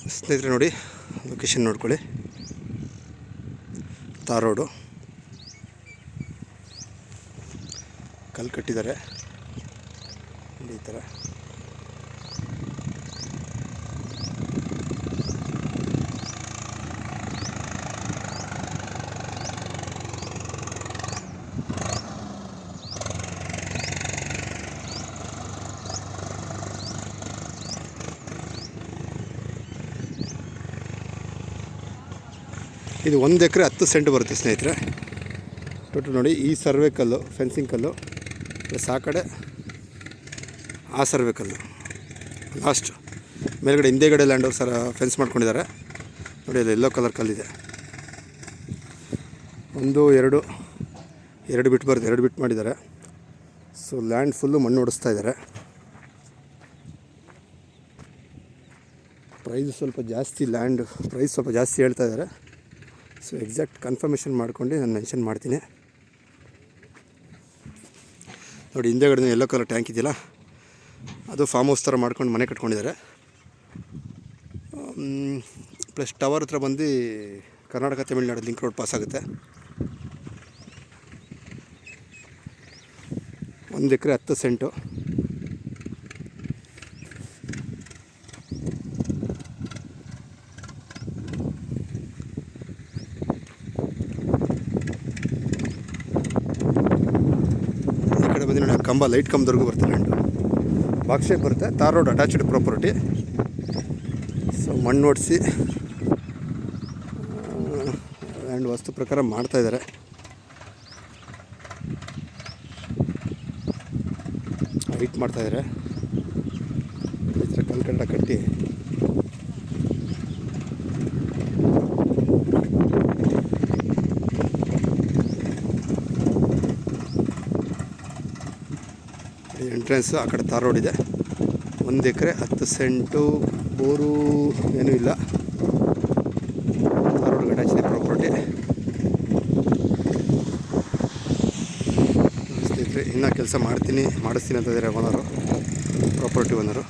ಸ್ನೇಹಿತರೆ ನೋಡಿ, ಲೊಕೇಶನ್ ನೋಡ್ಕೊಳ್ಳಿ. ತಾರ್ ರೋಡು, ಕಲ್ಲು ಕಟ್ಟಿದ್ದಾರೆ ಈ ಥರ. ಇದು 1 ಎಕರೆ 10 ಸೆಂಟ್ ಬರುತ್ತೆ ಸ್ನೇಹಿತರೆ. ಟೋಟಲ್ ನೋಡಿ, ಈ ಸರ್ವೆ ಕಲ್ಲು ಫೆನ್ಸಿಂಗ್ ಕಲ್ಲು ಪ್ಲಸ್ ಆ ಕಡೆ ಆ ಸರ್ವೆ ಕಲ್ಲು ಲಾಸ್ಟ್ ಮೇಲ್ಗಡೆ ಹಿಂದೆಗಡೆ ಲ್ಯಾಂಡ್ ಅವ್ರು ಸರ ಫೆನ್ಸ್ ಮಾಡ್ಕೊಂಡಿದ್ದಾರೆ ನೋಡಿ. ಅದು ಯೆಲ್ಲೋ ಕಲರ್ ಕಲ್ಲಿದೆ. 1 2 ಬಿಟ್ಟು ಬರುತ್ತೆ, 2 ಬಿಟ್ಟು ಮಾಡಿದ್ದಾರೆ. ಸೊ ಲ್ಯಾಂಡ್ ಫುಲ್ಲು ಮಣ್ಣು ಹೊಡಿಸ್ತಾ ಇದ್ದಾರೆ. ಪ್ರೈಸ್ ಸ್ವಲ್ಪ ಜಾಸ್ತಿ, ಲ್ಯಾಂಡ್ ಪ್ರೈಸ್ ಸ್ವಲ್ಪ ಜಾಸ್ತಿ ಹೇಳ್ತಾ ಇದ್ದಾರೆ. ಸೊ ಎಕ್ಸಾಕ್ಟ್ ಕನ್ಫರ್ಮೇಷನ್ ಮಾಡ್ಕೊಂಡು ನಾನು ಮೆನ್ಷನ್ ಮಾಡ್ತೀನಿ ನೋಡಿ. ಹಿಂದೆಗಡೆ ಯೆಲ್ಲೋ ಕಲರ್ ಟ್ಯಾಂಕ್ ಇದೆಯಲ್ಲ, ಅದು ಫಾರ್ಮ್ ಹೌಸ್ ಥರ ಮಾಡ್ಕೊಂಡು ಮನೆ ಕಟ್ಕೊಂಡಿದ್ದಾರೆ. ಪ್ಲಸ್ ಟವರ್ ಹತ್ರ ಬಂದು Karnataka Tamil Nadu link road pass ಆಗುತ್ತೆ. 1 ಎಕರೆ 10 ಸೆಂಟು. ಬಂದು ನೋಡಿ, ಕಂಬ ಲೈಟ್ ಕಂಬದವರೆಗೂ ಬರುತ್ತೆ. ಲ್ಯಾಂಡು ಬಾಕ್ಸ್ ಶೇಪ್ ಬರುತ್ತೆ. Tar road attached property. So ಮಣ್ಣು ಓಡಿಸಿ ಲ್ಯಾಂಡ್ ವಾಸ್ತು ಪ್ರಕಾರ ಮಾಡ್ತಾಯಿದ್ದಾರೆ. ಹೈಟ್ ಮಾಡ್ತಾಯಿದ್ದಾರೆ. ಈ ಥರ ಕಲ್ಕಂಡ ಕಟ್ಟಿ ಎಂಟ್ರೆನ್ಸು ಆ ಕಡೆ ತಾರ್ ರೋಡ್ ಇದೆ. 1 ಎಕರೆ 10 ಸೆಂಟು. ಬೋರು ಏನೂ ಇಲ್ಲ. ತಾರ್ ರೋಡ್ ಅಟ್ಯಾಚ್ ಇದೆ ಪ್ರಾಪರ್ಟಿ. ಸ್ನೇಹಿತರೆ, ಇನ್ನೂ ಕೆಲಸ ಮಾಡಿಸ್ತೀನಿ ಅಂತ ಇದ್ದಾರೆ ಓನರು, ಪ್ರಾಪರ್ಟಿ ಓನರು.